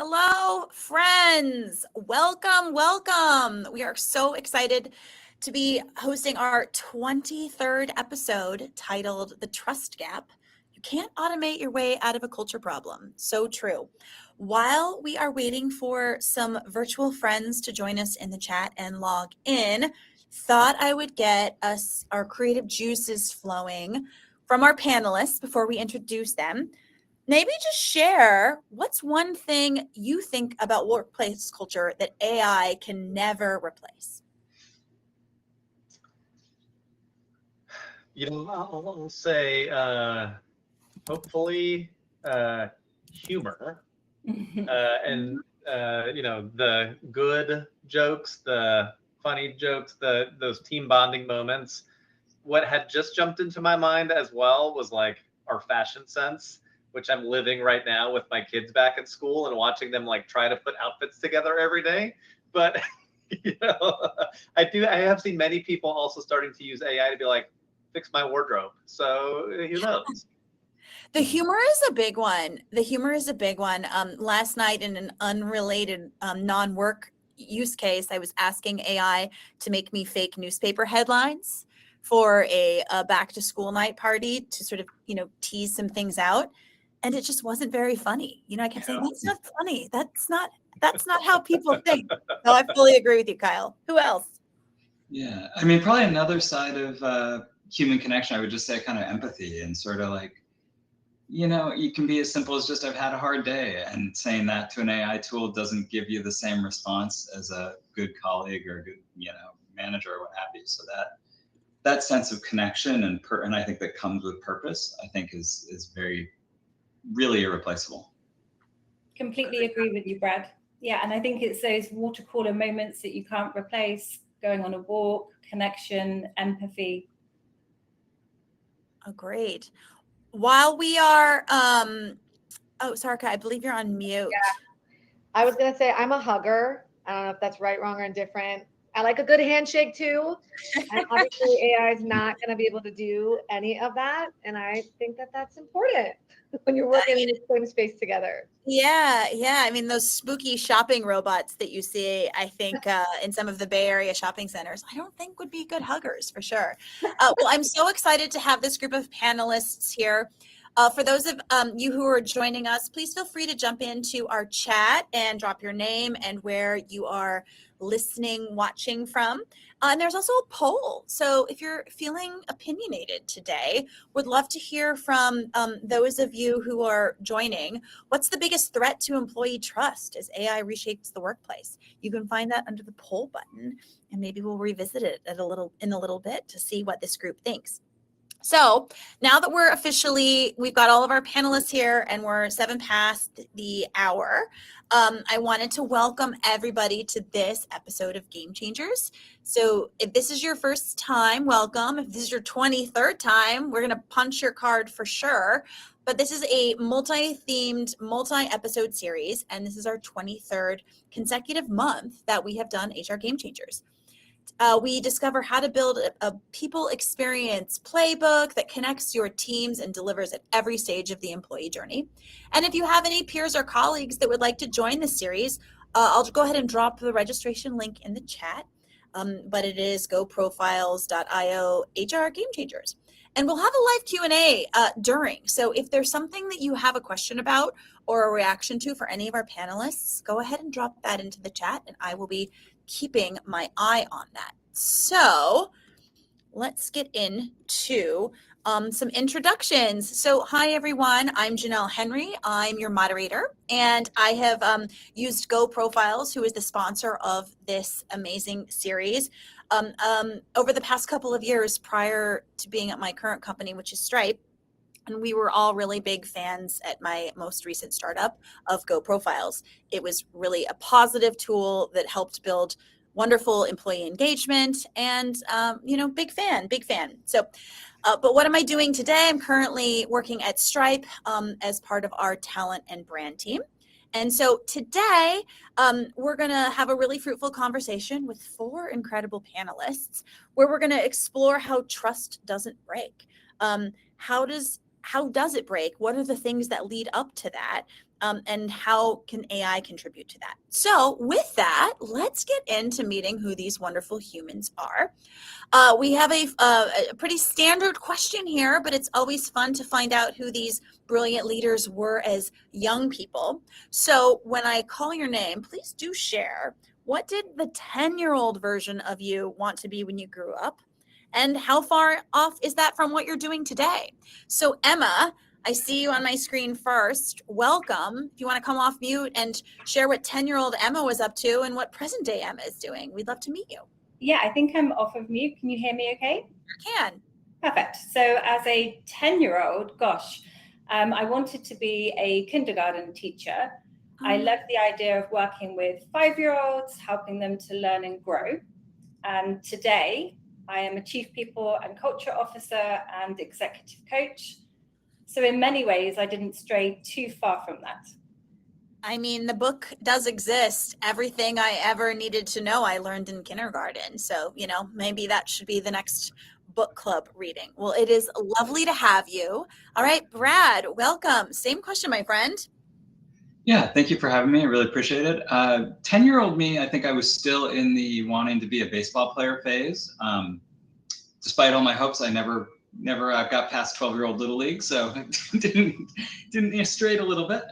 Hello, friends. Welcome, welcome. We are so excited to be hosting our 23rd episode titled The Trust Gap. You can't automate your way out of a culture problem. So true. While we are waiting for some virtual friends to join us in the chat and log in, thought I would get us our creative juices flowing from our panelists before we introduce them. Maybe just share what's one thing you think about workplace culture that AI can never replace. I'll say hopefully humor and the good jokes, the funny jokes, those team bonding moments. What had just jumped into my mind as well was like our fashion sense, which I'm living right now with my kids back at school and watching them like try to put outfits together every day. But I have seen many people also starting to use AI to be like, fix my wardrobe. So who knows? The humor is a big one. Last night in an unrelated non-work use case, I was asking AI to make me fake newspaper headlines for a back to school night party to sort of, tease some things out. And it just wasn't very funny. I kept saying, that's not funny. That's not how people think. So I fully agree with you, Kyle. Who else? Yeah, I mean, probably another side of human connection, I would just say kind of empathy and sort of like, you can be as simple as just, I've had a hard day, and saying that to an AI tool doesn't give you the same response as a good colleague or a good, manager or what have you. So that sense of connection and I think that comes with purpose, I think is really irreplaceable. Completely agree with you, Brad. Yeah, and I think it's those water cooler moments that you can't replace, going on a walk, connection, empathy. Oh, great. While we are, Sarka, I believe you're on mute. Yeah. I was going to say I'm a hugger. I don't know if that's right, wrong, or indifferent. I like a good handshake too. And obviously AI is not going to be able to do any of that. And I think that that's important when you're working in the same space together. Yeah. I mean, those spooky shopping robots that you see, I think in some of the Bay Area shopping centers, I don't think would be good huggers for sure. Well, I'm so excited to have this group of panelists here. For those of you who are joining us, please feel free to jump into our chat and drop your name and where you are listening, watching from. And there's also a poll. So if you're feeling opinionated today, would love to hear from those of you who are joining. What's the biggest threat to employee trust as AI reshapes the workplace? You can find that under the poll button, and maybe we'll revisit it in a little bit to see what this group thinks. So now that we've got all of our panelists here and we're 7 past the hour, I wanted to welcome everybody to this episode of Game Changers. So if this is your first time, welcome. If this is your 23rd time, we're going to punch your card for sure. But this is a multi-themed, multi-episode series, and this is our 23rd consecutive month that we have done HR Game Changers. We discover how to build a people experience playbook that connects your teams and delivers at every stage of the employee journey. And if you have any peers or colleagues that would like to join this series, I'll go ahead and drop the registration link in the chat. But it is goprofiles.io HR Game Changers. And we'll have a live Q&A during. So if there's something that you have a question about or a reaction to for any of our panelists, go ahead and drop that into the chat, and I will be keeping my eye on that. So let's get into some introductions. So hi, everyone. I'm Janelle Henry. I'm your moderator, and I have used Go Profiles, who is the sponsor of this amazing series, over the past couple of years prior to being at my current company, which is Stripe. And we were all really big fans at my most recent startup of Go Profiles. It was really a positive tool that helped build wonderful employee engagement, and, big fan. So, but what am I doing today? I'm currently working at Stripe as part of our talent and brand team. And so today, we're going to have a really fruitful conversation with 4 incredible panelists where we're going to explore how trust doesn't break. How does how does it break? What are the things that lead up to that? And how can AI contribute to that? So with that, let's get into meeting who these wonderful humans are. We have a pretty standard question here, but it's always fun to find out who these brilliant leaders were as young people. So when I call your name, please do share. What did the 10-year-old version of you want to be when you grew up? And how far off is that from what you're doing today? So Emma, I see you on my screen first. Welcome. If you want to come off mute and share what 10-year-old Emma was up to and what present day Emma is doing, we'd love to meet you. Yeah, I think I'm off of mute. Can you hear me okay? You can. Perfect. So as a 10-year-old, gosh, I wanted to be a kindergarten teacher. I love the idea of working with 5-year-olds, helping them to learn and grow. And today, I am a Chief People and Culture Officer and Executive Coach. So in many ways, I didn't stray too far from that. I mean, the book does exist. Everything I ever needed to know, I learned in kindergarten. So, maybe that should be the next book club reading. Well, it is lovely to have you. All right, Brad, welcome. Same question, my friend. Yeah, thank you for having me. I really appreciate it. 10-year-old me, I think I was still in the wanting to be a baseball player phase. Despite all my hopes, I never got past 12-year-old Little League, so didn't strayed a little bit.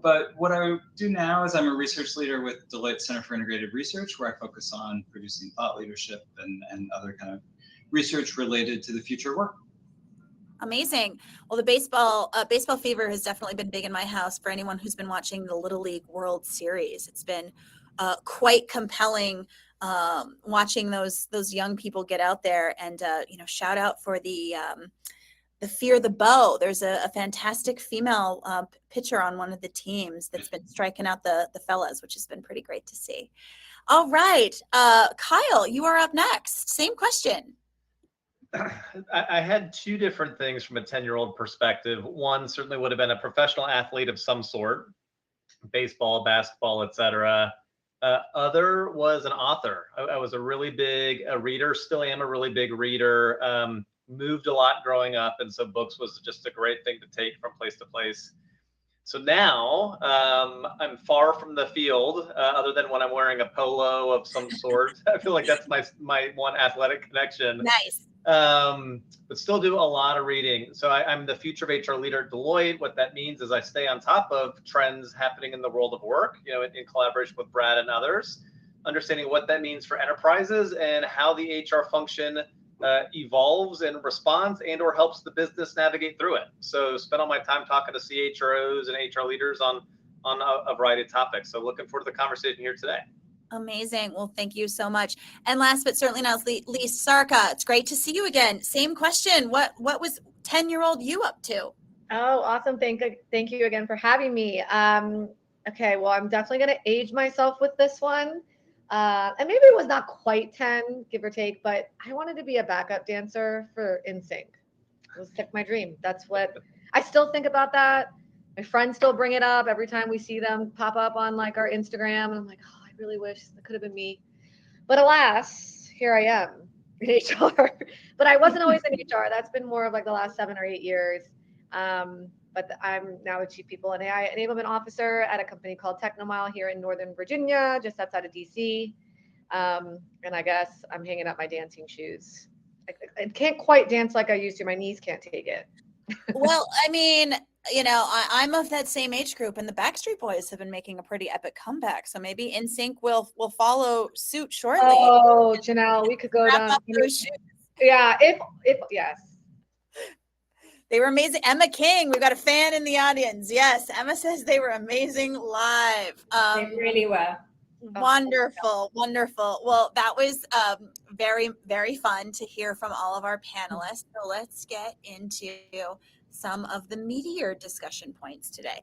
But what I do now is I'm a research leader with Deloitte Center for Integrated Research, where I focus on producing thought leadership and other kind of research related to the future of work. Amazing. Well, the baseball fever has definitely been big in my house for anyone who's been watching the Little League World Series. It's been quite compelling watching those young people get out there and shout out for the Fear the Bow. There's a fantastic female pitcher on one of the teams that's been striking out the fellas, which has been pretty great to see. All right, Kyle, you are up next. Same question. I had two different things from a 10-year-old perspective. One certainly would have been a professional athlete of some sort, baseball, basketball, etc. Other was an author. I was a really big reader, still am a really big reader, moved a lot growing up, and so books was just a great thing to take from place to place. So now I'm far from the field, other than when I'm wearing a polo of some sort. I feel like that's my one athletic connection. Nice. But still do a lot of reading. So I'm the future of HR leader at Deloitte. What that means is I stay on top of trends happening in the world of work, in collaboration with Brad and others, understanding what that means for enterprises and how the HR function evolves and responds and or helps the business navigate through it. So spend all my time talking to CHROs and HR leaders on a variety of topics. So looking forward to the conversation here today. Amazing. Well, thank you so much. And last but certainly not least, Sarka, it's great to see you again. Same question. What was 10-year-old you up to? Oh, awesome. Thank you again for having me. Okay, well, I'm definitely going to age myself with this one. And maybe it was not quite 10, give or take, but I wanted to be a backup dancer for NSYNC. It was like my dream. That's what I still think about that. My friends still bring it up every time we see them pop up on like our Instagram. And I'm like, oh, I really wish that could have been me. But alas, here I am in HR. But I wasn't always in HR. That's been more of like the last 7 or 8 years. But I'm now a Chief People and AI Enablement Officer at a company called TechnoMile here in Northern Virginia, just outside of DC. And I guess I'm hanging up my dancing shoes. I can't quite dance like I used to. My knees can't take it. Well, I mean, I'm of that same age group, and the Backstreet Boys have been making a pretty epic comeback. So maybe NSYNC will follow suit shortly. Oh, Janelle, we could go down. Yeah, if yes. They were amazing. Emma King, we've got a fan in the audience. Yes, Emma says they were amazing live. They really were. Wonderful. Well, that was very, very fun to hear from all of our panelists. So let's get into some of the meatier discussion points today.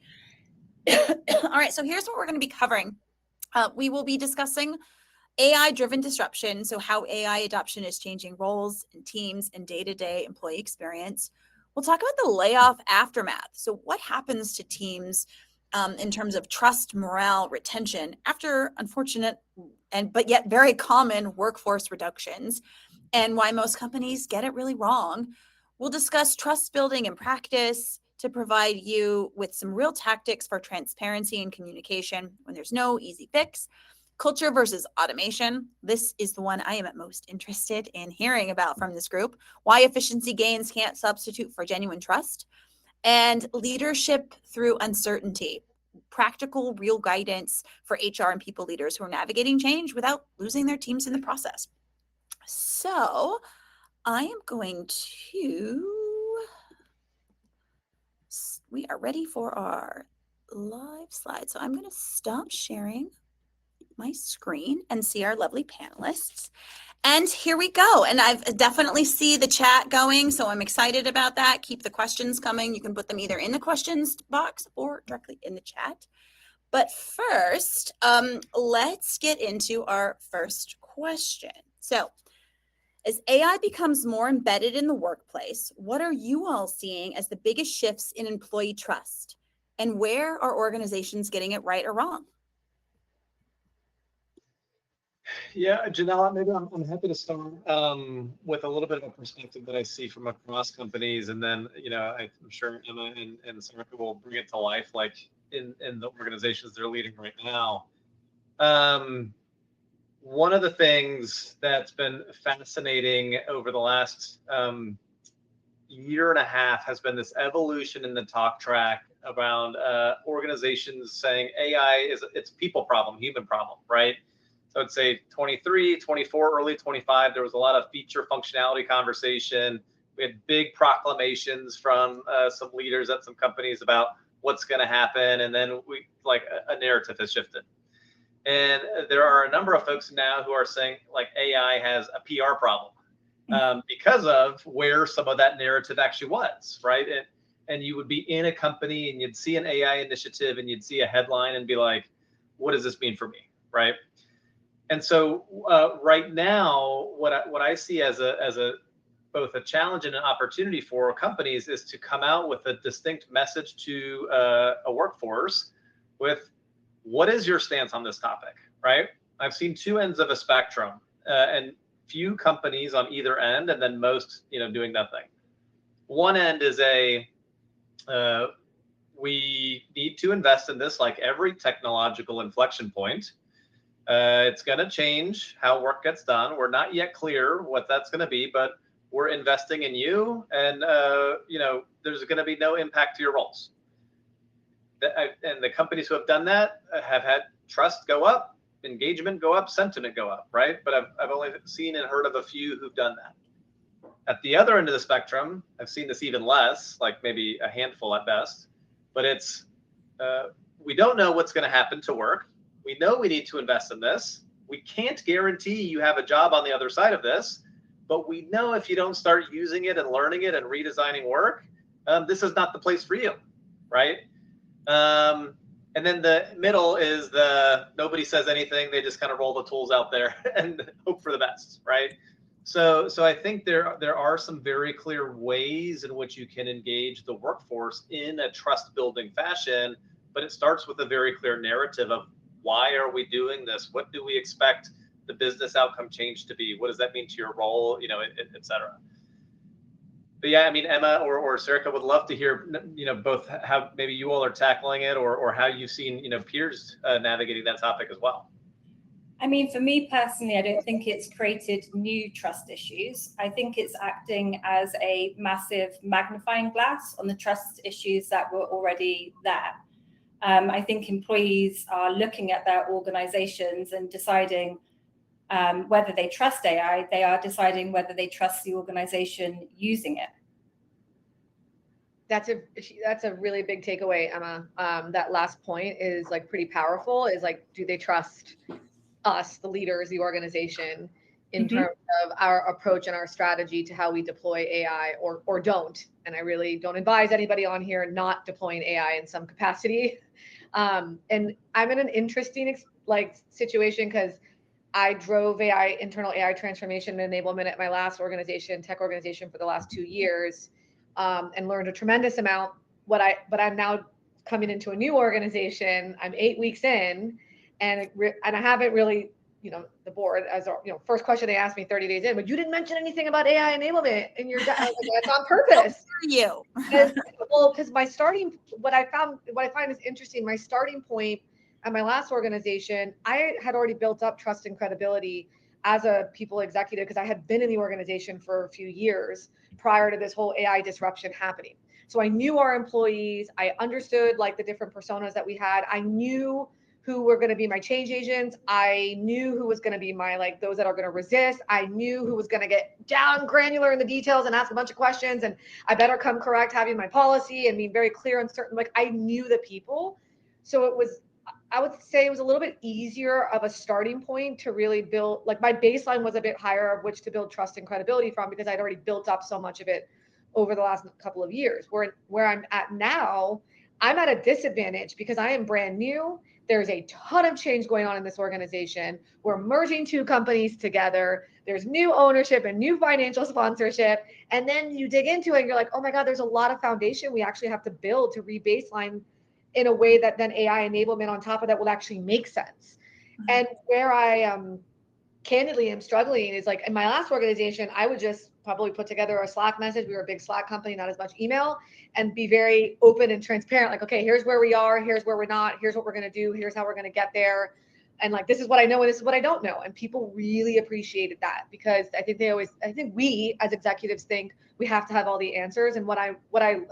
All right, so here's what we're going to be covering. We will be discussing AI-driven disruption, so how AI adoption is changing roles and teams and day-to-day employee experience. We'll talk about the layoff aftermath. So what happens to teams in terms of trust, morale, retention after unfortunate but yet very common workforce reductions, and why most companies get it really wrong. We'll discuss trust building and practice to provide you with some real tactics for transparency and communication when there's no easy fix. Culture versus automation. This is the one I am at most interested in hearing about from this group. Why efficiency gains can't substitute for genuine trust. And leadership through uncertainty. Practical, real guidance for HR and people leaders who are navigating change without losing their teams in the process. So I am going to, we are ready for our live slide. So I'm going to stop sharing my screen and see our lovely panelists. And here we go. And I've definitely see the chat going, so I'm excited about that. Keep the questions coming. You can put them either in the questions box or directly in the chat. But first, let's get into our first question. So, as AI becomes more embedded in the workplace, what are you all seeing as the biggest shifts in employee trust? And where are organizations getting it right or wrong? Yeah, Janelle, maybe I'm happy to start with a little bit of a perspective that I see from across companies, and then I'm sure Emma and Sarah will bring it to life, like in the organizations they're leading right now. One of the things that's been fascinating over the last year and a half has been this evolution in the talk track around organizations saying AI it's a people problem, human problem, right? So I'd say 23, 24, early 25, there was a lot of feature functionality conversation. We had big proclamations from some leaders at some companies about what's going to happen. And then a narrative has shifted. And there are a number of folks now who are saying like AI has a PR problem because of where some of that narrative actually was, right? And you would be in a company and you'd see an AI initiative and you'd see a headline and be like, what does this mean for me, right? And so right now, what I see as both a challenge and an opportunity for companies is to come out with a distinct message to a workforce with what is your stance on this topic, right? I've seen two ends of a spectrum and few companies on either end, and then most doing nothing. One end is we need to invest in this like every technological inflection point. It's going to change how work gets done. We're not yet clear what that's going to be, but we're investing in you, and there's going to be no impact to your roles. And the companies who have done that have had trust go up, engagement go up, sentiment go up, right? But I've only seen and heard of a few who've done that. At the other end of the spectrum, I've seen this even less, like maybe a handful at best. But it's we don't know what's going to happen to work. We know we need to invest in this. We can't guarantee you have a job on the other side of this, but we know if you don't start using it and learning it and redesigning work, this is not the place for you, right? And then the middle is nobody says anything. They just kind of roll the tools out there and hope for the best, right? So I think there are some very clear ways in which you can engage the workforce in a trust building fashion, but it starts with a very clear narrative of why are we doing this? What do we expect the business outcome change to be? What does that mean to your role? Et cetera. But yeah, I mean, Emma or Sarika would love to hear, both how maybe you all are tackling it or how you've seen, peers navigating that topic as well. I mean, for me personally, I don't think it's created new trust issues. I think it's acting as a massive magnifying glass on the trust issues that were already there. I think employees are looking at their organizations and deciding whether they trust AI. They are deciding whether they trust the organization using it. That's a really big takeaway, Emma. That last point is like pretty powerful. Is like, do they trust us, the leaders, the organization, in terms of our approach and our strategy to how we deploy AI or don't? And I really don't advise anybody on here not deploying AI in some capacity. And I'm in an interesting situation because I drove internal AI transformation and enablement at my last tech organization for the last 2 years, and learned a tremendous amount. But I'm now coming into a new organization. I'm 8 weeks in, and I haven't really the board as our, first question they asked me 30 days in, but you didn't mention anything about AI enablement in your, I was like, that's on purpose. For you. Well, because what I find is interesting, my starting point at my last organization, I had already built up trust and credibility as a people executive because I had been in the organization for a few years prior to this whole AI disruption happening. So I knew our employees, I understood like the different personas that we had. I knew who were going to be my change agents. I knew who was going to be my, like, those that are going to resist. I knew who was going to get down granular in the details and ask a bunch of questions. And I better come correct having my policy and being very clear and certain. Like, I knew the people. So I would say it was a little bit easier of a starting point to really build, like, my baseline was a bit higher of which to build trust and credibility from, because I'd already built up so much of it over the last couple of years. Where I'm at now, I'm at a disadvantage because I am brand new. There's a ton of change going on in this organization. We're merging two companies together. There's new ownership and new financial sponsorship. And then you dig into it and you're like, oh my God, there's a lot of foundation we actually have to build to re-baseline in a way that then AI enablement on top of that will actually make sense. Mm-hmm. And where I candidly am struggling is, like, in my last organization, I would just probably put together a Slack message. We were a big Slack company, not as much email, and be very open and transparent. Like, okay, here's where we are. Here's where we're not. Here's what we're going to do. Here's how we're going to get there. And like, this is what I know and this is what I don't know. And people really appreciated that, because I think we as executives think we have to have all the answers. And what I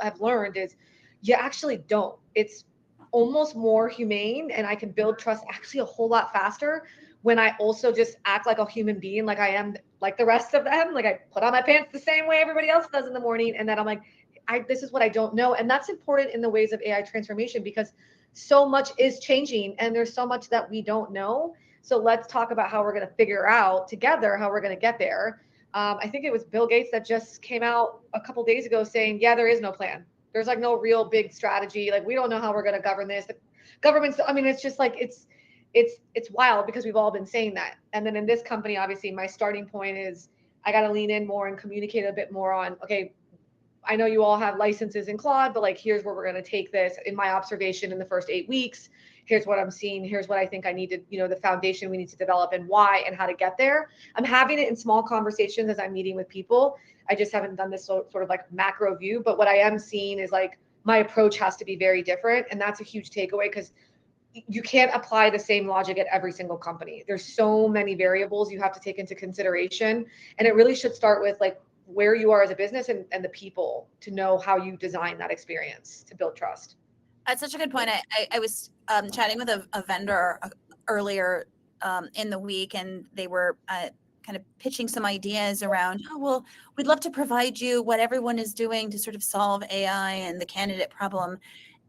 have learned is you actually don't. It's almost more humane, and I can build trust actually a whole lot faster when I also just act like a human being, like I am, like the rest of them. Like, I put on my pants the same way everybody else does in the morning. And then I'm like, this is what I don't know. And that's important in the ways of AI transformation, because so much is changing and there's so much that we don't know. So let's talk about how we're going to figure out together how we're going to get there. I think it was Bill Gates that just came out a couple days ago saying, yeah, there is no plan. There's like no real big strategy. Like, we don't know how we're going to govern this. The government's, I mean, it's just like, it's wild, because we've all been saying that. And then in this company, obviously my starting point is I got to lean in more and communicate a bit more on, okay, I know you all have licenses in Claude, but like, here's where we're going to take this. In my observation in the first 8 weeks, here's what I'm seeing. Here's what I think I need to, the foundation we need to develop and why and how to get there. I'm having it in small conversations as I'm meeting with people. I just haven't done this sort of like macro view, but what I am seeing is like my approach has to be very different. And that's a huge takeaway, because you can't apply the same logic at every single company. There's so many variables you have to take into consideration. And it really should start with like where you are as a business and the people to know how you design that experience to build trust. That's such a good point. I was chatting with a vendor earlier in the week, and they were kind of pitching some ideas around, oh, well, we'd love to provide you what everyone is doing to sort of solve AI and the candidate problem.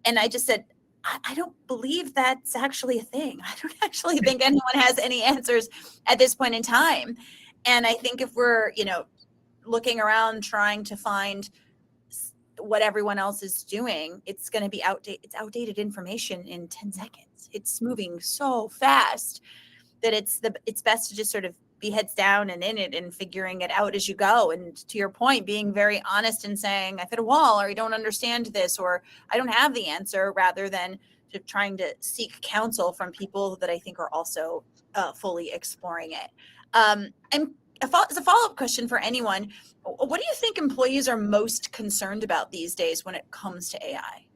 And I just said, I don't believe that's actually a thing. I don't actually think anyone has any answers at this point in time. And I think if we're, looking around trying to find what everyone else is doing, it's going to be outdated information in 10 seconds. It's moving so fast that it's best to just sort of be heads down and in it and figuring it out as you go. And to your point, being very honest and saying, I've hit a wall, or I don't understand this, or I don't have the answer, rather than trying to seek counsel from people that I think are also fully exploring it. And as a follow-up question for anyone, what do you think employees are most concerned about these days when it comes to AI?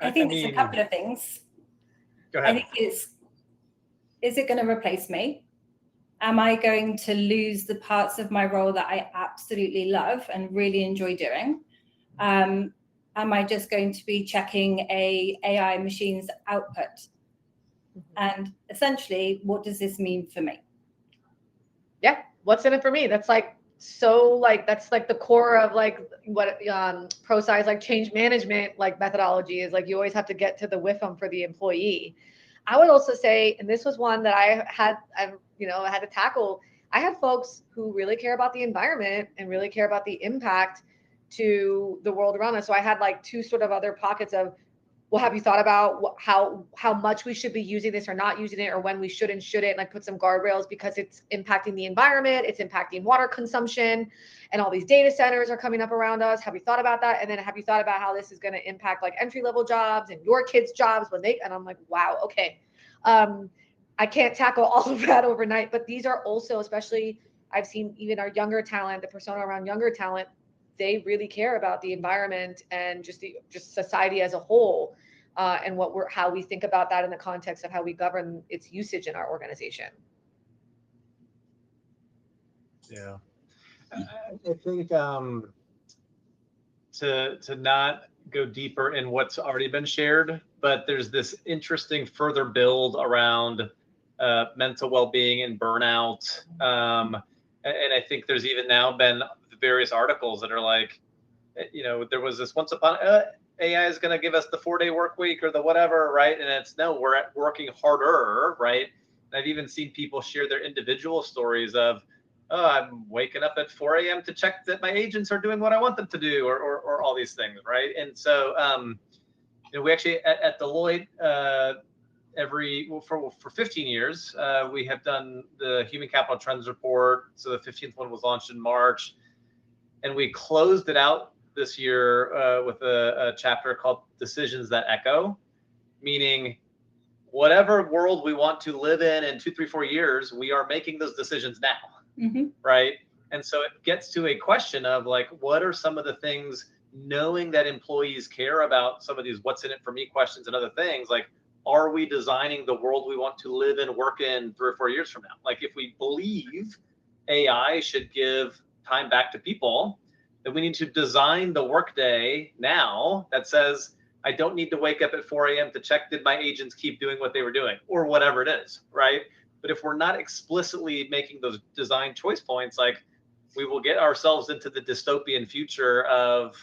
I think it's a couple of things. Go ahead. I think is it going to replace me? Am I going to lose the parts of my role that I absolutely love and really enjoy doing? Am I just going to be checking a AI machine's output? And essentially, what does this mean for me? Yeah, what's in it for me? That's like, so like, that's like the core of like what ProSci's like change management like methodology is. Like, you always have to get to the WIFM for the employee. I would also say, and this was one that I had to tackle. I had folks who really care about the environment and really care about the impact to the world around us. So I had like two sort of other pockets of well, have you thought about how much we should be using this or not using it, or when we should and shouldn't, like put some guardrails because it's impacting the environment, it's impacting water consumption, and all these data centers are coming up around us. Have you thought about that? And then have you thought about how this is going to impact like entry-level jobs and your kids' jobs when they, and I'm like, wow, okay. I can't tackle all of that overnight, but these are also, especially I've seen even our younger talent, the persona around younger talent, they really care about the environment and just society as a whole, and how we think about that in the context of how we govern its usage in our organization. Yeah, I think to not go deeper in what's already been shared, but there's this interesting further build around mental well-being and burnout. And I think there's even now been various articles that are like, there was this once upon AI is going to give us the 4-day work week or the whatever, right? And it's no, we're working harder, right? And I've even seen people share their individual stories of, oh, I'm waking up at 4 a.m. to check that my agents are doing what I want them to do, or all these things, right? And so, we actually at Deloitte, for 15 years, we have done the Human Capital Trends Report. So the 15th one was launched in March, and we closed it out this year with a chapter called Decisions That Echo, meaning whatever world we want to live in 2, 3, 4 years, we are making those decisions now, right? And so it gets to a question of like, what are some of the things, knowing that employees care about some of these what's in it for me questions and other things, like, are we designing the world we want to live and work in 3 or 4 years from now? Like, if we believe AI should give time back to people, then we need to design the workday now that says, I don't need to wake up at 4 a.m. to check did my agents keep doing what they were doing, or whatever it is, right? But if we're not explicitly making those design choice points, like, we will get ourselves into the dystopian future of,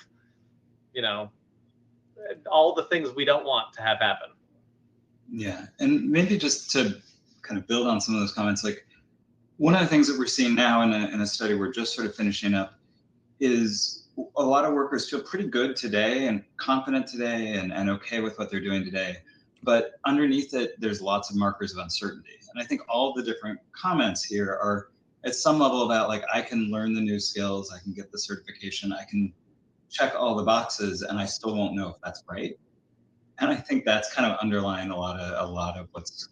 all the things we don't want to have happen. Yeah, and maybe just to kind of build on some of those comments, like one of the things that we're seeing now in a study we're just sort of finishing up is a lot of workers feel pretty good today and confident today and okay with what they're doing today. But underneath it, there's lots of markers of uncertainty. And I think all the different comments here are at some level about like, I can learn the new skills, I can get the certification, I can check all the boxes, and I still won't know if that's right. And I think that's kind of underlying a lot of what's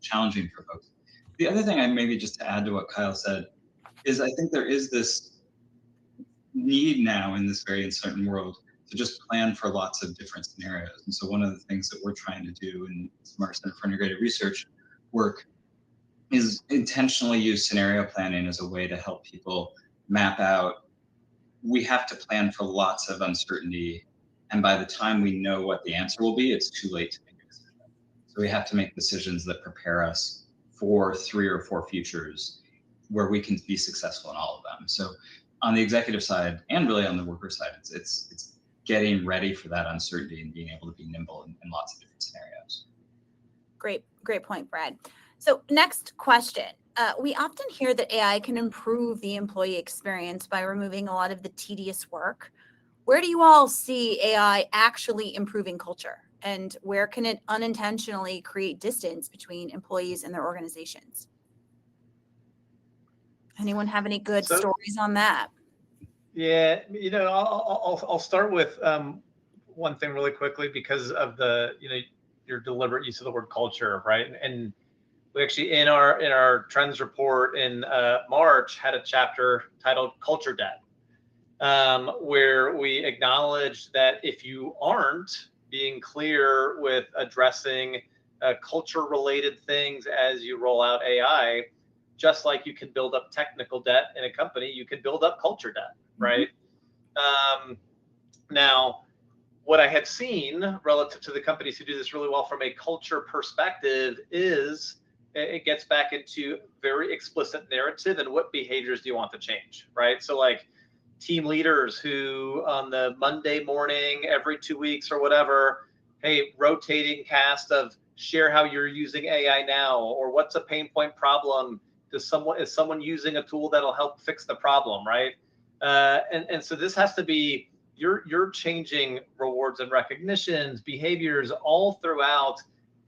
challenging for folks. The other thing, I maybe just to add to what Kyle said, is I think there is this need now in this very uncertain world to just plan for lots of different scenarios. And so one of the things that we're trying to do in Smart Center for Integrated Research work is intentionally use scenario planning as a way to help people map out, we have to plan for lots of uncertainty. And by the time we know what the answer will be, it's too late to make a decision. So we have to make decisions that prepare us for 3 or 4 futures where we can be successful in all of them. So on the executive side and really on the worker side, it's getting ready for that uncertainty and being able to be nimble in lots of different scenarios. Great point, Brad. So next question. We often hear that AI can improve the employee experience by removing a lot of the tedious work. Where do you all see AI actually improving culture? And where can it unintentionally create distance between employees and their organizations? Anyone have any good stories on that? Yeah, I'll start with one thing really quickly because of your deliberate use of the word culture, right? And we actually in our trends report in March had a chapter titled Culture Debt, where we acknowledged that if you aren't being clear with addressing culture-related things as you roll out AI, just like you can build up technical debt in a company, you can build up culture debt, right? Now, what I have seen relative to the companies who do this really well from a culture perspective is it gets back into very explicit narrative and what behaviors do you want to change, right? So like team leaders who on the Monday morning, every 2 weeks or whatever, hey, rotating cast of share how you're using AI now, or what's a pain point problem? Is someone using a tool that'll help fix the problem, right? And so this has to be you're changing rewards and recognitions, behaviors all throughout.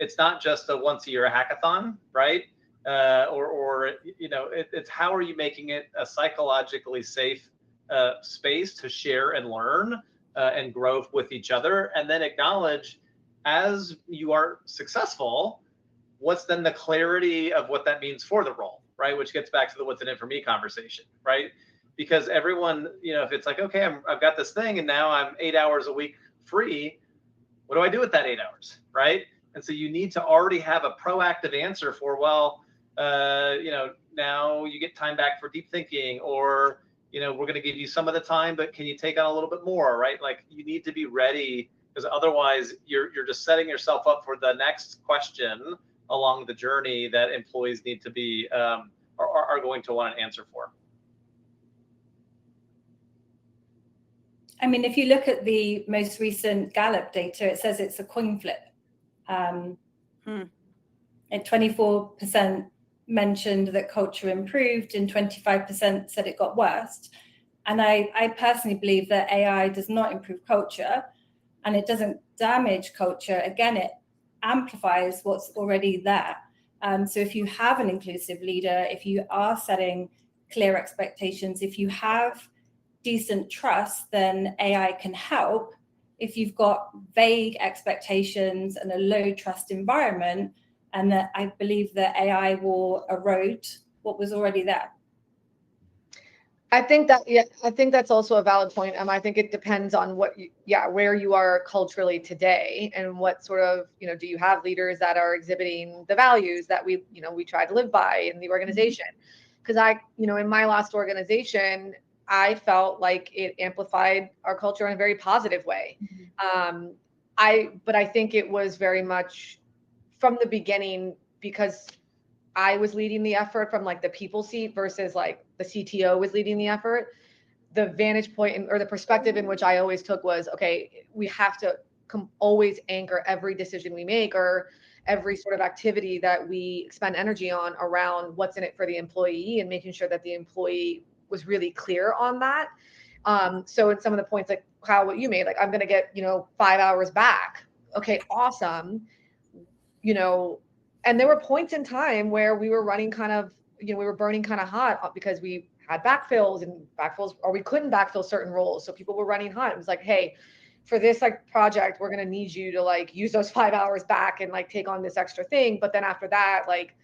It's not just a once a year hackathon, right? Or it's how are you making it a psychologically safe space to share and learn and grow with each other, and then acknowledge as you are successful, what's then the clarity of what that means for the role, right? Which gets back to the what's in it for me conversation, right? Because everyone, if it's like, okay, I've got this thing and now I'm 8 hours a week free, what do I do with that 8 hours, right? And so you need to already have a proactive answer for, well, now you get time back for deep thinking, or, we're going to give you some of the time, but can you take on a little bit more, right? Like you need to be ready, because otherwise you're just setting yourself up for the next question along the journey that employees need to be, are going to want an answer for. I mean, if you look at the most recent Gallup data, it says it's a coin flip. And 24% mentioned that culture improved and 25% said it got worse. And I personally believe that AI does not improve culture and it doesn't damage culture. Again, it amplifies what's already there. So if you have an inclusive leader, if you are setting clear expectations, if you have decent trust, then AI can help. If you've got vague expectations and a low trust environment, and that I believe that AI will erode what was already there. I think that's also a valid point. I think it depends on where you are culturally today and what sort of, do you have leaders that are exhibiting the values that we try to live by in the organization? Because in my last organization, I felt like it amplified our culture in a very positive way. But I think it was very much from the beginning, because I was leading the effort from like the people seat versus like the CTO was leading the effort. The vantage point or the perspective in which I always took was, okay, we have to always anchor every decision we make or every sort of activity that we expend energy on around what's in it for the employee and making sure that the employee was really clear on that. So in some of the points, like Kyle, what you made, like I'm going to get, 5 hours back. Okay, awesome. And there were points in time where we were running kind of, we were burning kind of hot because we had backfills, or we couldn't backfill certain roles. So people were running hot. It was like, hey, for this like project, we're going to need you to like use those 5 hours back and like take on this extra thing. But then after that, like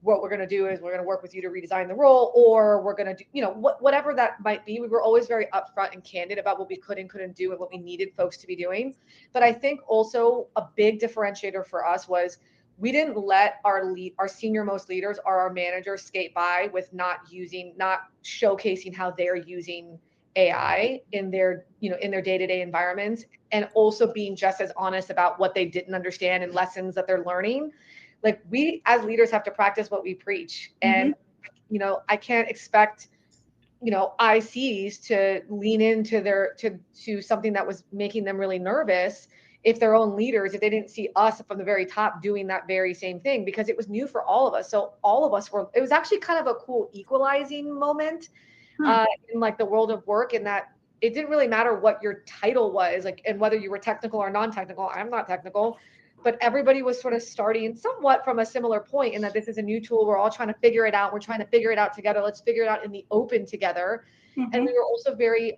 what we're going to do is we're going to work with you to redesign the role, or we're going to do, whatever that might be. We were always very upfront and candid about what we could and couldn't do and what we needed folks to be doing. But I think also a big differentiator for us was we didn't let our senior most leaders or our managers skate by with not showcasing how they're using AI in their day-to-day environments, and also being just as honest about what they didn't understand and lessons that they're learning. Like we as leaders have to practice what we preach. And, I can't expect, ICs to lean into to something that was making them really nervous if their own leaders, if they didn't see us from the very top doing that very same thing, because it was new for all of us. So all of us it was actually kind of a cool equalizing moment in like the world of work, in that it didn't really matter what your title was, like, and whether you were technical or non-technical. I'm not technical, but everybody was sort of starting somewhat from a similar point, in that this is a new tool. We're all trying to figure it out. We're trying to figure it out together. Let's figure it out in the open together. And we were also very,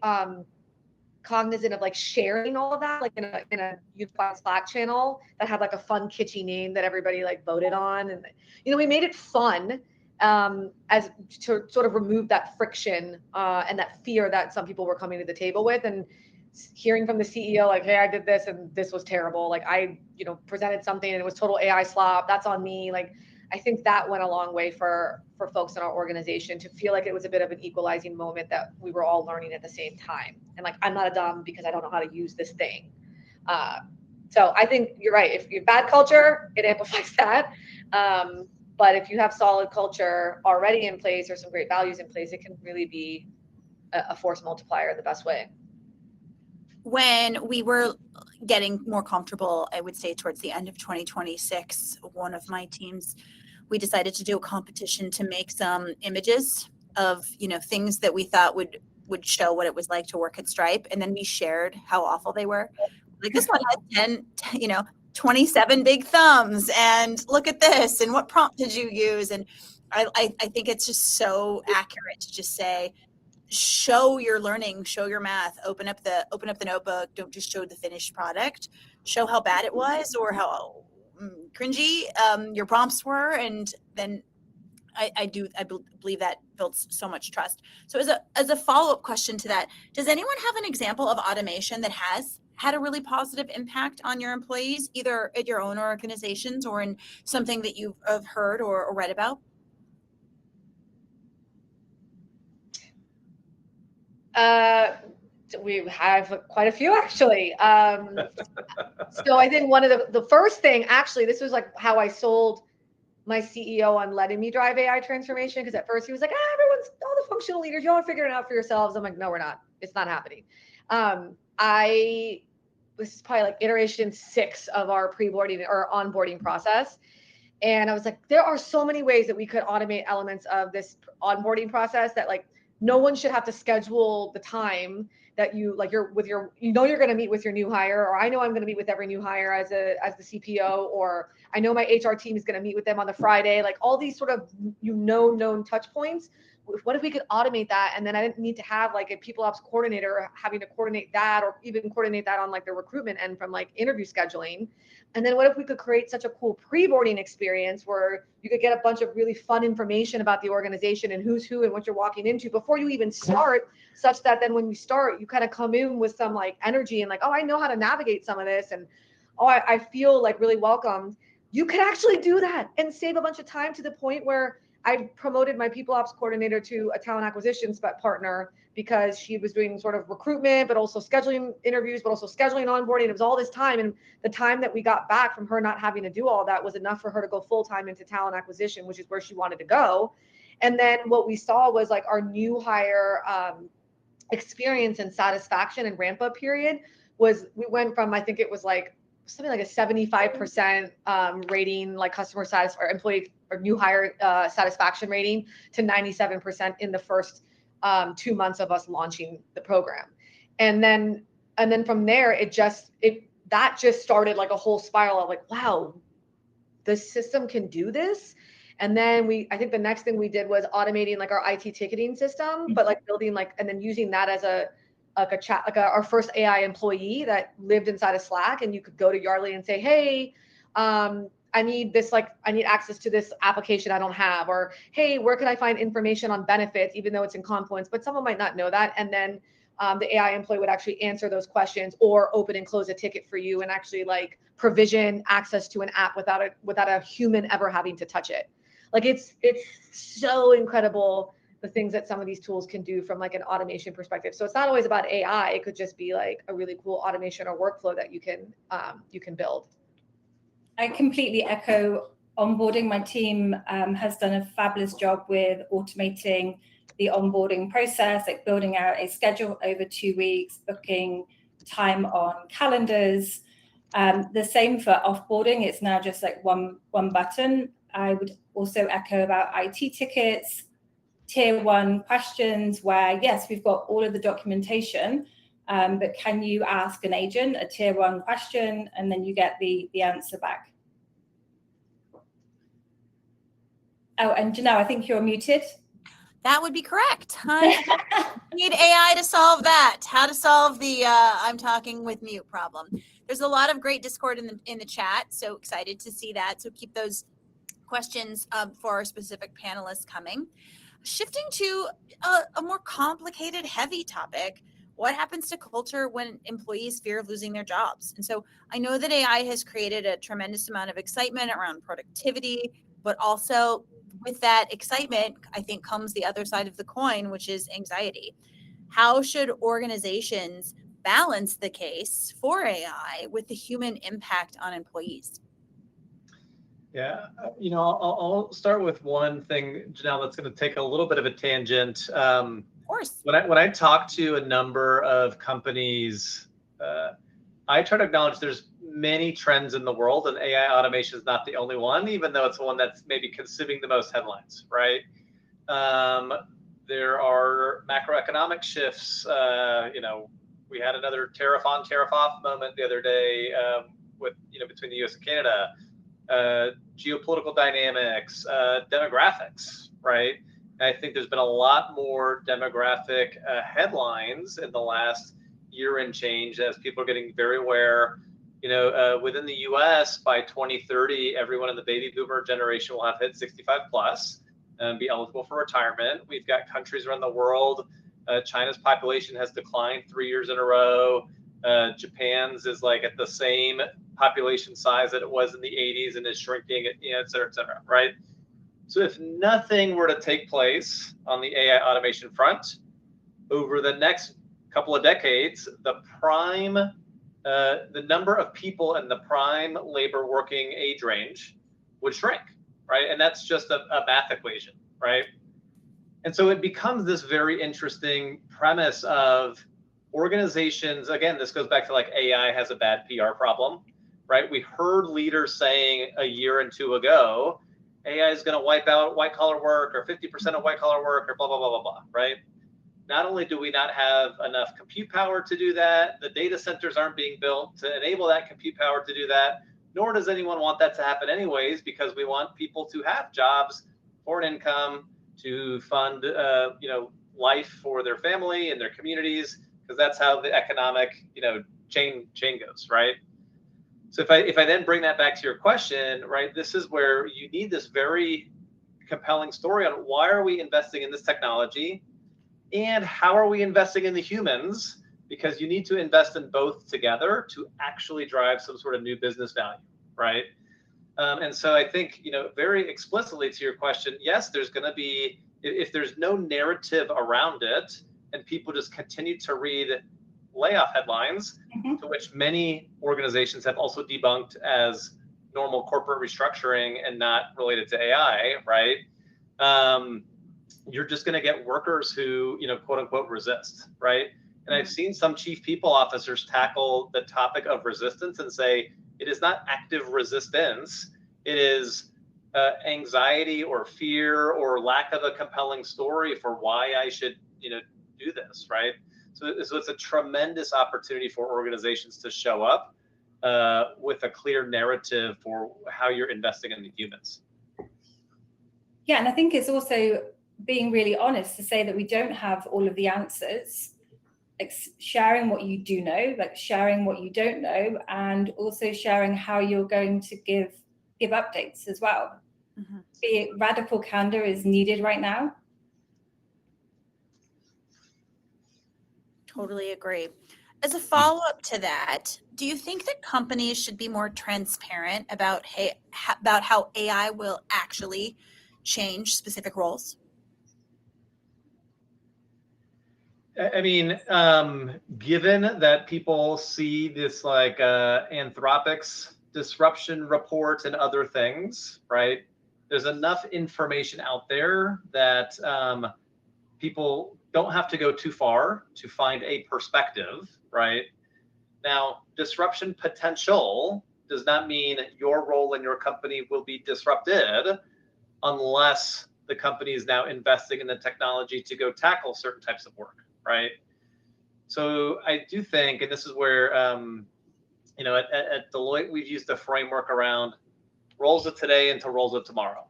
cognizant of like sharing all of that, like in a unified Slack channel that had like a fun kitschy name that everybody like voted on. And, we made it fun as to sort of remove that friction and that fear that some people were coming to the table with. And hearing from the CEO, like, hey, I did this and this was terrible. Like I, presented something and it was total AI slop. That's on me. Like, I think that went a long way for folks in our organization to feel like it was a bit of an equalizing moment, that we were all learning at the same time. And like, I'm not a dumb because I don't know how to use this thing. So I think you're right. If you have bad culture, it amplifies that. But if you have solid culture already in place or some great values in place, it can really be a force multiplier the best way. When we were getting more comfortable, I would say towards the end of 2026, one of my teams, we decided to do a competition to make some images of, things that we thought would would show what it was like to work at Stripe, and then we shared how awful they were. Like, this one had 27 big thumbs, and look at this, and what prompt did you use? And I think it's just so accurate to just say, show your learning, show your math, open up the notebook. Don't just show the finished product. Show how bad it was or how cringy your prompts were, and then I believe that builds so much trust. So as a follow-up question to that, does anyone have an example of automation that has had a really positive impact on your employees, either at your own organizations or in something that you've heard or read about? We have quite a few, actually. So I think one of the first thing, actually, this was like how I sold my CEO on letting me drive AI transformation. Because at first he was like, all the functional leaders, y'all are figuring it out for yourselves. I'm like, no, we're not. It's not happening. This is probably like iteration 6 of our pre-boarding or onboarding process. And I was like, there are so many ways that we could automate elements of this onboarding process that like no one should have to schedule the time that you like you're going to meet with your new hire, or I know I'm going to meet with every new hire as the CPO, or I know my HR team is going to meet with them on the Friday, like all these sort of known touch points. What if we could automate that? And then I didn't need to have like a people ops coordinator having to coordinate that, or even coordinate that on like the recruitment end from like interview scheduling. And then what if we could create such a cool pre-boarding experience where you could get a bunch of really fun information about the organization and who's who and what you're walking into before you even start, such that then when you start, you kind of come in with some like energy and like, oh, I know how to navigate some of this. And oh, I feel like really welcomed. You could actually do that and save a bunch of time, to the point where I promoted my people ops coordinator to a talent acquisition partner, because she was doing sort of recruitment, but also scheduling interviews, but also scheduling onboarding. It was all this time. And the time that we got back from her not having to do all that was enough for her to go full time into talent acquisition, which is where she wanted to go. And then what we saw was like our new hire experience and satisfaction and ramp up period was, we went from, I think it was like something like a 75% rating, like customer satisfaction or employee or new hire satisfaction rating, to 97% in the first 2 months of us launching the program. And then from there, that just started like a whole spiral of like, wow, the system can do this. And then I think the next thing we did was automating like our IT ticketing system, but like building like, and then using that as a chat, like our first AI employee that lived inside of Slack, and you could go to Yardley and say, hey, I need access to this application I don't have, or hey, where can I find information on benefits, even though it's in Confluence, but someone might not know that. And then the AI employee would actually answer those questions or open and close a ticket for you, and actually like provision access to an app without a human ever having to touch it. Like it's so incredible, the things that some of these tools can do from like an automation perspective. So it's not always about AI. It could just be like a really cool automation or workflow that you can build. I completely echo onboarding. My team has done a fabulous job with automating the onboarding process, like building out a schedule over 2 weeks, booking time on calendars. The same for offboarding. It's now just like one button. I would also echo about IT tickets, tier 1 questions, where yes, we've got all of the documentation, but can you ask an agent a tier 1 question, and then you get the answer back. Oh, and Janelle, I think you're muted. That would be correct. I need AI to solve that. How to solve the I'm talking with mute problem. There's a lot of great Discord in the chat, so excited to see that. So keep those questions for our specific panelists coming. Shifting to a more complicated, heavy topic, what happens to culture when employees fear losing their jobs? And so I know that AI has created a tremendous amount of excitement around productivity, but also with that excitement, I think comes the other side of the coin, which is anxiety. How should organizations balance the case for AI with the human impact on employees? Yeah, I'll start with one thing, Janelle, that's going to take a little bit of a tangent. Of course. When I talk to a number of companies, I try to acknowledge there's many trends in the world, and AI automation is not the only one, even though it's the one that's maybe consuming the most headlines, right? there are macroeconomic shifts. We had another tariff on, tariff off moment the other day with between the U.S. and Canada. Geopolitical dynamics, demographics, right? And I think there's been a lot more demographic headlines in the last year and change as people are getting very aware. Within the U.S. by 2030, everyone in the baby boomer generation will have hit 65 plus and be eligible for retirement. We've got countries around the world. China's population has declined 3 years in a row. Japan's is like at the same population size that it was in the 80s and is shrinking, et cetera, right? So if nothing were to take place on the AI automation front over the next couple of decades, the number of people in the prime labor working age range would shrink, right? And that's just a math equation, right? And so it becomes this very interesting premise of organizations. Again, this goes back to like AI has a bad PR problem, right? We heard leaders saying a year and two ago, AI is going to wipe out white collar work or 50% of white collar work or blah, blah, blah, blah, blah, right? Not only do we not have enough compute power to do that, the data centers aren't being built to enable that compute power to do that, nor does anyone want that to happen anyways, because we want people to have jobs for an income, to fund life for their family and their communities, because that's how the economic chain goes, right? So if I then bring that back to your question, right, this is where you need this very compelling story on why are we investing in this technology and how are we investing in the humans, because you need to invest in both together to actually drive some sort of new business value, right? And so I think, very explicitly to your question, yes, there's going to be, if there's no narrative around it and people just continue to read layoff headlines, to which many organizations have also debunked as normal corporate restructuring and not related to AI, right? You're just going to get workers who, quote unquote, resist, right? And I've seen some chief people officers tackle the topic of resistance and say, it is not active resistance. It is anxiety or fear or lack of a compelling story for why I should, do this, right? So it's a tremendous opportunity for organizations to show up with a clear narrative for how you're investing in the humans. Yeah, and I think it's also being really honest to say that we don't have all of the answers. Like sharing what you do know, like sharing what you don't know, and also sharing how you're going to give updates as well. Radical candor is needed right now. Totally agree. As a follow-up to that, do you think that companies should be more transparent about how AI will actually change specific roles? I mean, given that people see this like Anthropic's disruption report and other things, right? There's enough information out there that people don't have to go too far to find a perspective, right? Now, disruption potential does not mean your role in your company will be disrupted unless the company is now investing in the technology to go tackle certain types of work, right? So I do think, and this is where, at Deloitte, we've used a framework around roles of today into roles of tomorrow.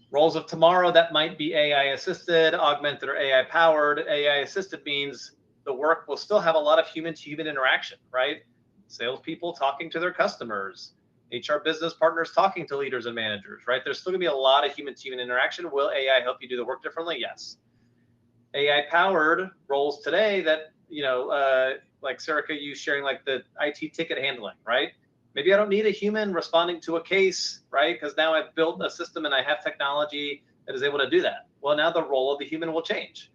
Roles of tomorrow, that might be AI assisted, augmented, or AI powered. AI assisted means the work will still have a lot of human to human interaction, right? Salespeople talking to their customers, HR business partners talking to leaders and managers, right? There's still gonna be a lot of human to human interaction. Will AI help you do the work differently? Yes. AI powered roles today that, like Sarika, you sharing like the IT ticket handling, right? Maybe I don't need a human responding to a case, right? Because now I've built a system and I have technology that is able to do that. Well, now the role of the human will change.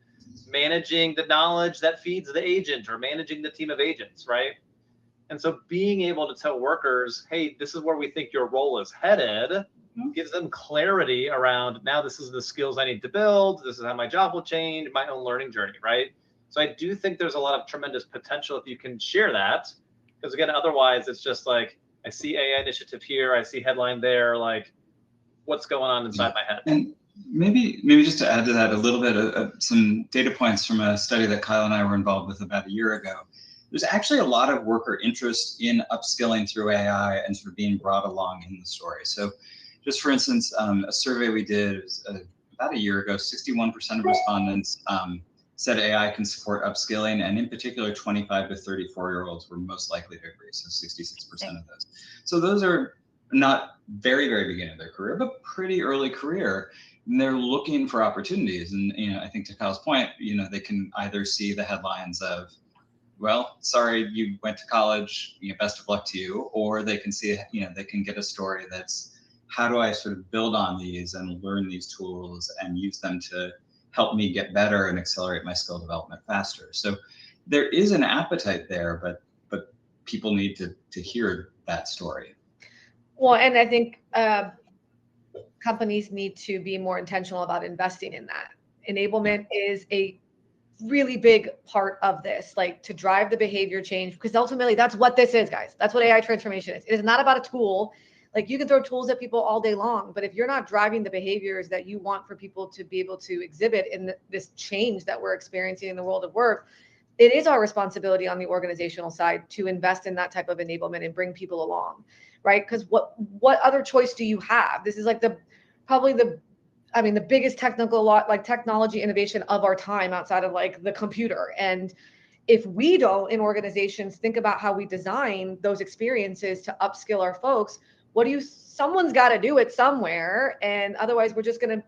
Managing the knowledge that feeds the agent or managing the team of agents, right? And so being able to tell workers, hey, this is where we think your role is headed, gives them clarity around, now this is the skills I need to build, this is how my job will change, my own learning journey, right? So I do think there's a lot of tremendous potential if you can share that, because again, otherwise it's just like, I see AI initiative here, I see headline there, like what's going on inside my head? Maybe just to add to that a little bit of some data points from a study that Kyle and I were involved with about a year ago. There's actually a lot of worker interest in upskilling through AI and sort of being brought along in the story. So just for instance, a survey we did about a year ago, 61% of respondents said AI can support upskilling, and in particular, 25 to 34-year-olds were most likely to agree, so 66% of those. So those are not very, very beginning of their career, but pretty early career. And they're looking for opportunities. And, I think to Kyle's point, they can either see the headlines of, well, sorry, you went to college, best of luck to you, or they can see, they can get a story that's, how do I sort of build on these and learn these tools and use them to help me get better and accelerate my skill development faster. So there is an appetite there, but people need to hear that story. Well, and I think companies need to be more intentional about investing in that. Enablement is a really big part of this, like to drive the behavior change, because ultimately that's what this is, guys. That's what AI transformation is. It is not about a tool. Like you can throw tools at people all day long, but if you're not driving the behaviors that you want for people to be able to exhibit in this change that we're experiencing in the world of work, it is our responsibility on the organizational side to invest in that type of enablement and bring people along, right? Because what other choice do you have? This is like the biggest technology innovation of our time outside of like the computer. And if we don't, in organizations, think about how we design those experiences to upskill our folks, someone's got to do it somewhere. And otherwise we're just going to,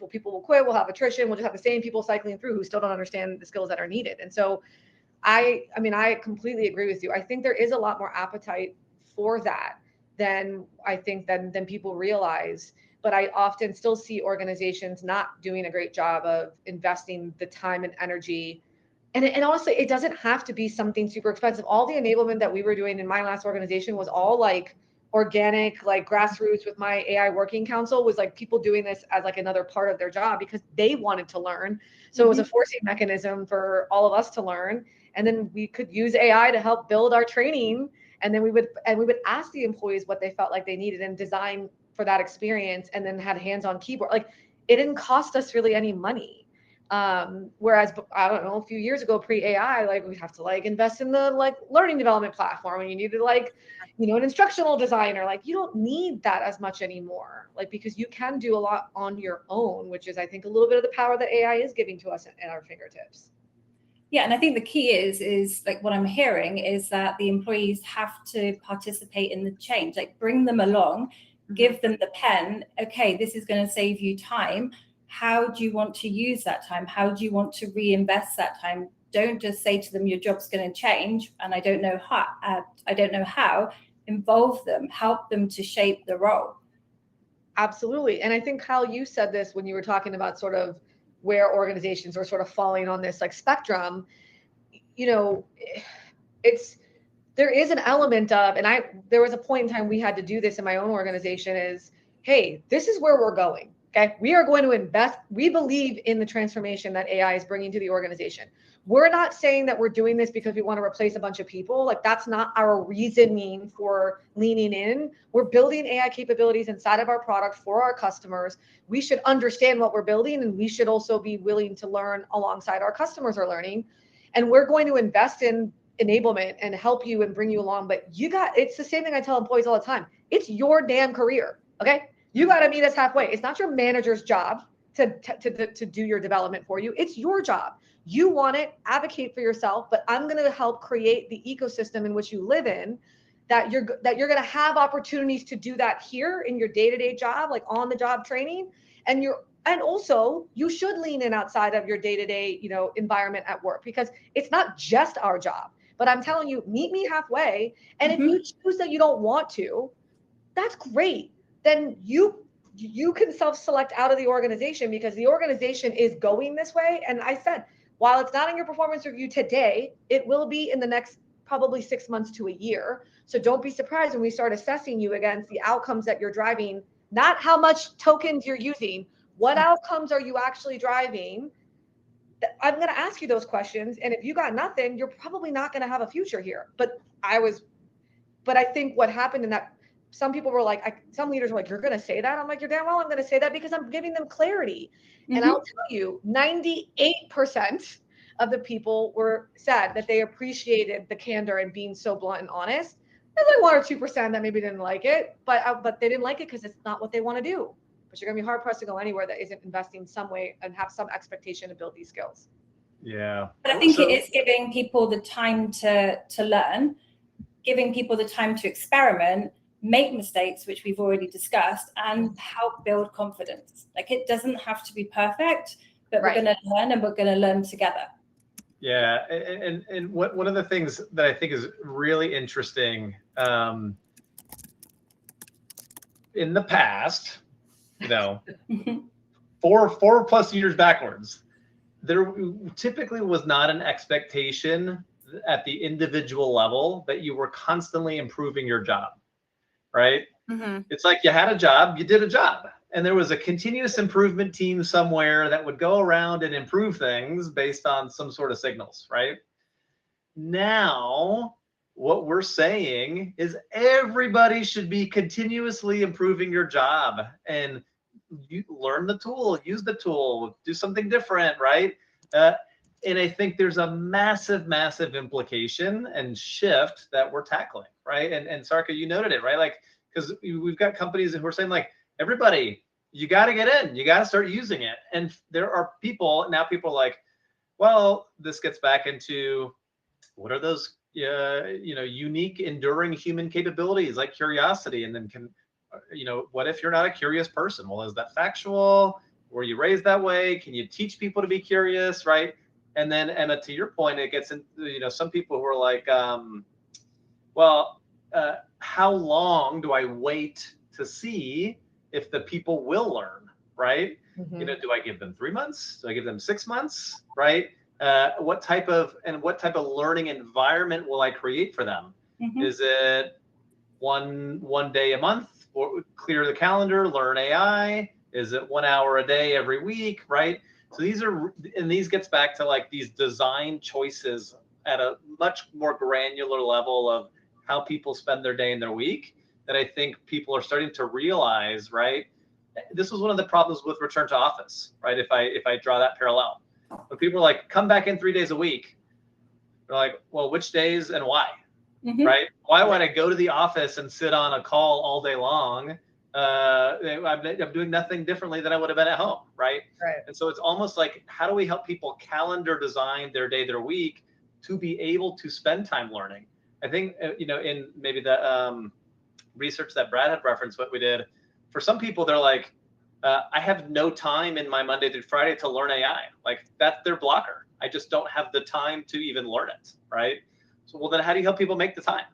people will quit, we'll have attrition, we'll just have the same people cycling through who still don't understand the skills that are needed. And so I completely agree with you. I think there is a lot more appetite for that than people realize. But I often still see organizations not doing a great job of investing the time and energy. And honestly, it doesn't have to be something super expensive. All the enablement that we were doing in my last organization was all like organic, like grassroots with my AI working council, was like people doing this as like another part of their job because they wanted to learn. So it was a forcing mechanism for all of us to learn. And then we could use AI to help build our training. And then we would ask the employees what they felt like they needed and design for that experience, and then had hands-on keyboard. Like it didn't cost us really any money. Whereas I don't know, a few years ago, pre-AI, like we have to like invest in the like learning development platform, and you needed like, an instructional designer. Like you don't need that as much anymore, like because you can do a lot on your own, which is I think a little bit of the power that AI is giving to us at our fingertips. Yeah, and I think the key is like what I'm hearing is that the employees have to participate in the change, like bring them along, give them the pen. Okay, this is going to save you time. How do you want to use that time? How do you want to reinvest that time? Don't just say to them, your job's going to change and I don't know how. Involve them, help them to shape the role. Absolutely. And I think, Kyle, you said this when you were talking about sort of where organizations are sort of falling on this like spectrum. There is an element of, and there was a point in time we had to do this in my own organization, is, hey, this is where we're going. Okay. We are going to invest. We believe in the transformation that AI is bringing to the organization. We're not saying that we're doing this because we want to replace a bunch of people. Like that's not our reasoning for leaning in. We're building AI capabilities inside of our product for our customers. We should understand what we're building, and we should also be willing to learn alongside our customers are learning. And we're going to invest in enablement and help you and bring you along. But it's the same thing I tell employees all the time. It's your damn career. Okay. You got to meet us halfway. It's not your manager's job to do your development for you. It's your job. You want it, advocate for yourself, but I'm going to help create the ecosystem in which you live in, that you're going to have opportunities to do that here in your day-to-day job, like on the job training. And also you should lean in outside of your day-to-day, environment at work, because it's not just our job. But I'm telling you, meet me halfway. And if you choose that you don't want to, that's great. Then you can self-select out of the organization, because the organization is going this way. And I said, while it's not in your performance review today, it will be in the next probably 6 months to a year. So don't be surprised when we start assessing you against the outcomes that you're driving, not how much tokens you're using. What outcomes are you actually driving? I'm going to ask you those questions. And if you got nothing, you're probably not going to have a future here. But I think what happened in that some people were like, some leaders were like, you're going to say that? I'm like, you're damn well I'm going to say that because I'm giving them clarity. And I'll tell you, 98% of the people were said that they appreciated the candor and being so blunt and honest. There's like 1 or 2% that maybe didn't like it, but they didn't like it because it's not what they want to do. But you're going to be hard pressed to go anywhere that isn't investing some way and have some expectation to build these skills. Yeah. But I think it is giving people the time to learn, giving people the time to experiment, make mistakes, which we've already discussed, and help build confidence. Like, it doesn't have to be perfect, but we're going to learn, and we're going to learn together. Yeah, and one of the things that I think is really interesting, in the past, you know, 4+ years backwards, there typically was not an expectation at the individual level that you were constantly improving your job, right? It's like you had a job, you did a job, and there was a continuous improvement team somewhere that would go around and improve things based on some sort of signals, right? Now, what we're saying is everybody should be continuously improving your job, and you learn the tool, use the tool, do something different, right? And I think there's a massive, massive implication and shift that we're tackling, right? And Sarka, you noted it, right? Like, because we've got companies who are saying, like, everybody, you got to get in, you got to start using it. And there are people are like, well, this gets back into what are those, unique, enduring human capabilities like curiosity? And then what if you're not a curious person? Well, is that factual? Were you raised that way? Can you teach people to be curious, right? And then, Emma, to your point, it gets into, some people who are like, how long do I wait to see if the people will learn, right? Do I give them 3 months? Do I give them 6 months, right? What type of learning environment will I create for them? Is it one day a month, or clear the calendar, learn AI? Is it 1 hour a day every week, right? So these gets back to like these design choices at a much more granular level of how people spend their day and their week, that I think people are starting to realize, right? This was one of the problems with return to office, right? If I draw that parallel, when people are like, come back in 3 days a week, they're like, well, which days and why? Right? Why would I go to the office and sit on a call all day long? I'm doing nothing differently than I would have been at home, right? And so it's almost like, how do we help people calendar design their day, their week, to be able to spend time learning? I think, in maybe the research that Brad had referenced, what we did, for some people, they're like, I have no time in my Monday through Friday to learn AI. Like, that's their blocker. I just don't have the time to even learn it, right? So, well, then how do you help people make the time?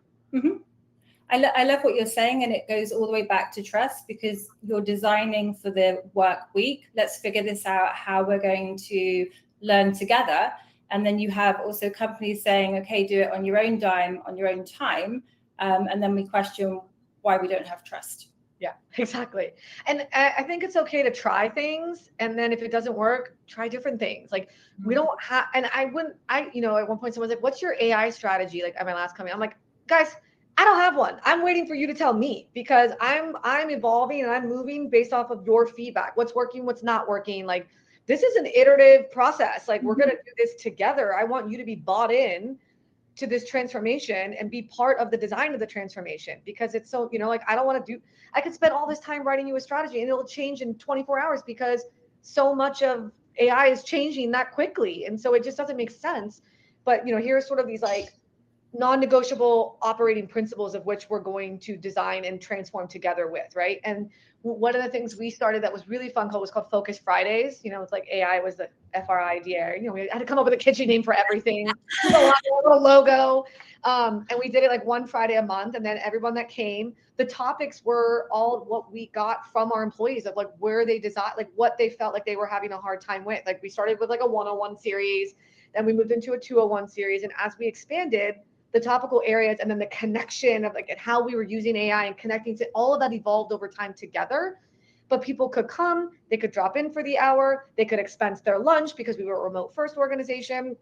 I love what you're saying, and it goes all the way back to trust, because you're designing for the work week. Let's figure this out, how we're going to learn together. And then you have also companies saying, okay, do it on your own dime, on your own time. And then we question why we don't have trust. Yeah, exactly. And I think it's okay to try things. And then if it doesn't work, try different things. Like, we don't have, and at one point someone's like, what's your AI strategy? Like, at my last company, I'm like, guys, I don't have one. I'm waiting for you to tell me, because I'm evolving and I'm moving based off of your feedback. What's working, what's not working. Like, this is an iterative process. Like, we're going to do this together. I want you to be bought in to this transformation and be part of the design of the transformation, because it's so, like, I could spend all this time writing you a strategy and it'll change in 24 hours because so much of AI is changing that quickly. And so it just doesn't make sense. But, here's sort of these like non-negotiable operating principles of which we're going to design and transform together with, right? And one of the things we started that was really fun was called Focus Fridays. It's like AI was the FRIDA. We had to come up with a kitchen name for everything, a little logo. And we did it like one Friday a month. And then everyone that came, the topics were all what we got from our employees of like where they designed, like what they felt like they were having a hard time with. Like, we started with like a 101 series, then we moved into a 201 series. And as we expanded the topical areas and then the connection of like, and how we were using AI and connecting to all of that evolved over time together. But people could come, they could drop in for the hour, they could expense their lunch because we were a remote first organization.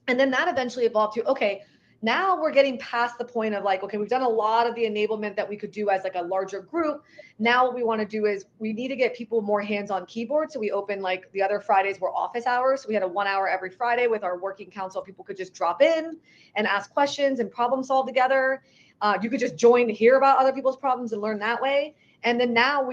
And then that eventually evolved to, okay, Now we're getting past the point of like, okay, we've done a lot of the enablement that we could do as like a larger group. Now what we want to do is we need to get people more hands on keyboard. So we open, like, the other Fridays were office hours. So we had a 1 hour every Friday with our working council. People could just drop in and ask questions and problem solve together. You could just join to hear about other people's problems and learn that way. And then now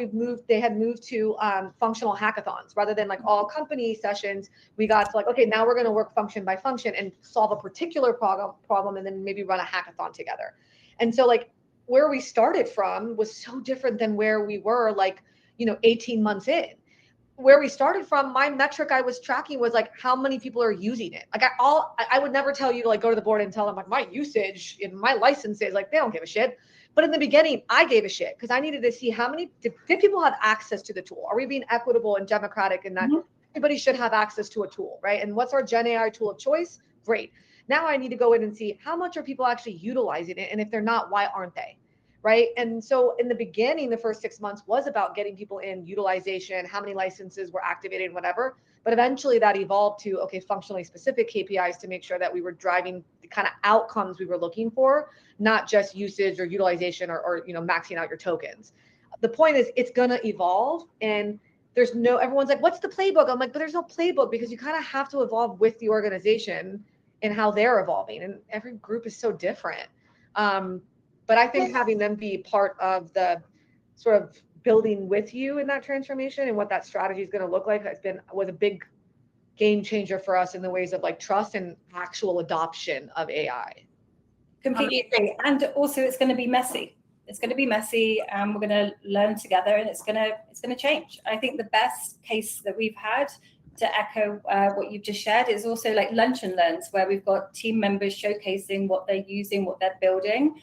they had moved to functional hackathons rather than like all company sessions. We got to like, okay, now we're going to work function by function and solve a particular problem and then maybe run a hackathon together. And so like where we started from was so different than where we were like, 18 months in. Where we started from, my metric I was tracking was like how many people are using it. Like I would never tell you to like go to the board and tell them like my usage in my licenses, like they don't give a shit. But in the beginning, I gave a shit because I needed to see how many did people have access to the tool. Are we being equitable and democratic in that everybody should have access to a tool, right? And what's our Gen AI tool of choice? Great. Now I need to go in and see how much are people actually utilizing it, and if they're not, why aren't they? Right. And so in the beginning, the first 6 months was about getting people in utilization, how many licenses were activated, whatever. But eventually that evolved to, okay, functionally specific KPIs to make sure that we were driving the kind of outcomes we were looking for, not just usage or utilization or maxing out your tokens. The point is it's going to evolve, and everyone's like, what's the playbook? I'm like, but there's no playbook because you kind of have to evolve with the organization and how they're evolving. And every group is so different. But I think having them be part of the sort of building with you in that transformation and what that strategy is going to look like was a big game changer for us in the ways of like trust and actual adoption of AI. Completely agree. And also it's going to be messy. It's going to be messy, and we're going to learn together, and it's going to change. I think the best case that we've had, to echo what you've just shared, is also like lunch and learns, where we've got team members showcasing what they're using, what they're building,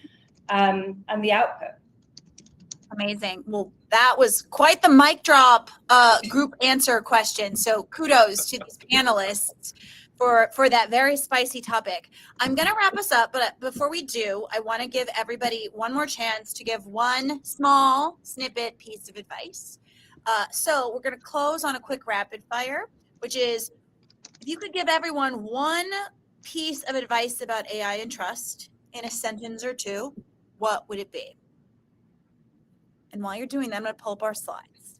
and the output. Amazing. Well, that was quite the mic drop group answer question. So kudos to these panelists for that very spicy topic. I'm going to wrap us up, but before we do, I want to give everybody one more chance to give one small snippet piece of advice. So we're going to close on a quick rapid fire, which is if you could give everyone one piece of advice about AI and trust in a sentence or two, what would it be? And while you're doing that, I'm going to pull up our slides.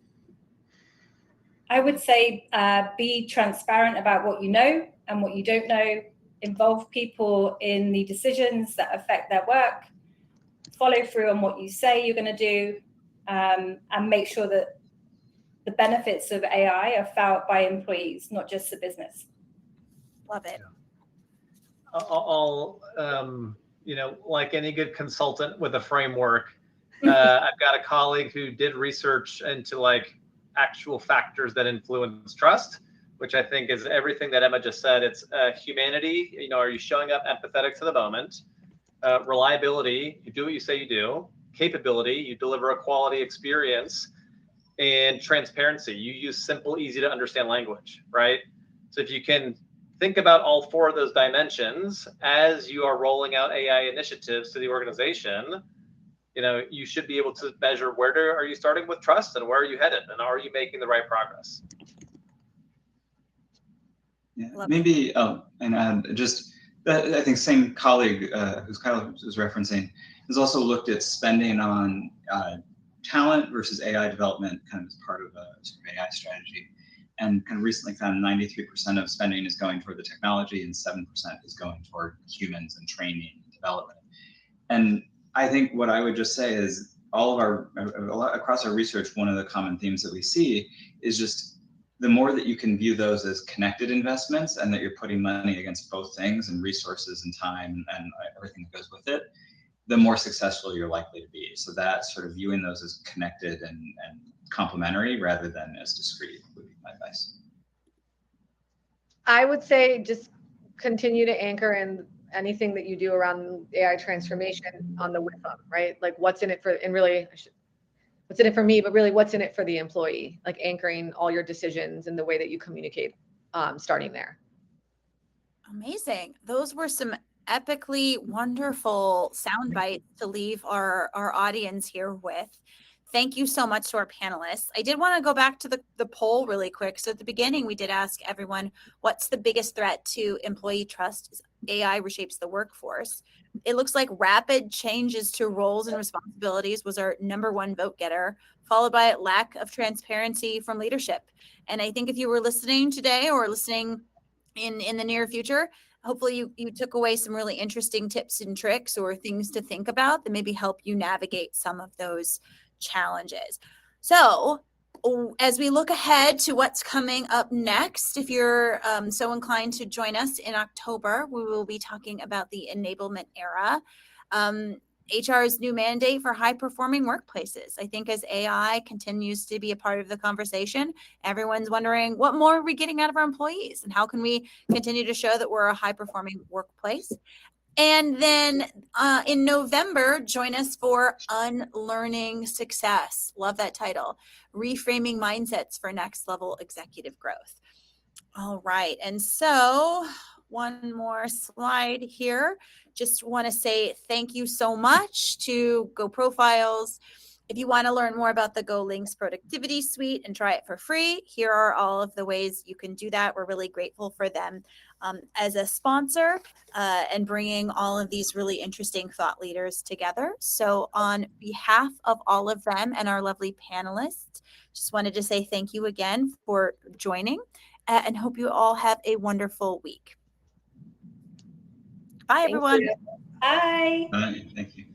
I would say be transparent about what you know and what you don't know. Involve people in the decisions that affect their work. Follow through on what you say you're going to do, and make sure that the benefits of AI are felt by employees, not just the business. Love it. I'll like any good consultant with a framework, I've got a colleague who did research into like actual factors that influence trust, which I think is everything that Emma just said. It's humanity. Are you showing up empathetic to the moment? Reliability, you do what you say you do. Capability, you deliver a quality experience. And transparency, you use simple, easy to understand language, right? So if you can think about all four of those dimensions as you are rolling out AI initiatives to the organization, you should be able to measure are you starting with trust and where are you headed, and are you making the right progress? Yeah, maybe, and just I think same colleague who's Kyle was referencing has also looked at spending on talent versus AI development kind of as part of a sort of AI strategy, and kind of recently found 93% of spending is going toward the technology and 7% is going toward humans and training and development. And I think what I would just say is across our research, one of the common themes that we see is just the more that you can view those as connected investments and that you're putting money against both things and resources and time and everything that goes with it, the more successful you're likely to be. So that sort of viewing those as connected and complementary rather than as discrete would be my advice. I would say just continue to anchor in anything that you do around AI transformation on the with them, right? Like what's in it for, and really, what's in it for me, but really what's in it for the employee, like anchoring all your decisions and the way that you communicate, starting there. Amazing. Those were some epically wonderful sound bites to leave our audience here with. Thank you so much to our panelists. I did want to go back to the poll really quick. So at the beginning, we did ask everyone, what's the biggest threat to employee trust as AI reshapes the workforce? It looks like rapid changes to roles and responsibilities was our #1 vote getter, followed by lack of transparency from leadership. And I think if you were listening today or listening in the near future, hopefully you took away some really interesting tips and tricks or things to think about that maybe help you navigate some of those challenges. So as we look ahead to what's coming up next, if you're so inclined to join us in October, we will be talking about the enablement era. HR's new mandate for high-performing workplaces. I think as AI continues to be a part of the conversation, everyone's wondering what more are we getting out of our employees and how can we continue to show that we're a high-performing workplace. And then in November, join us for Unlearning Success. Love that title. Reframing mindsets for next level executive growth. All right. And so one more slide here. Just want to say thank you so much to Go Profiles. If you want to learn more about the Go Links Productivity Suite and try it for free, here are all of the ways you can do that. We're really grateful for them as a sponsor and bringing all of these really interesting thought leaders together. So on behalf of all of them and our lovely panelists, just wanted to say thank you again for joining and hope you all have a wonderful week. Bye, everyone. Bye. Bye. Thank you.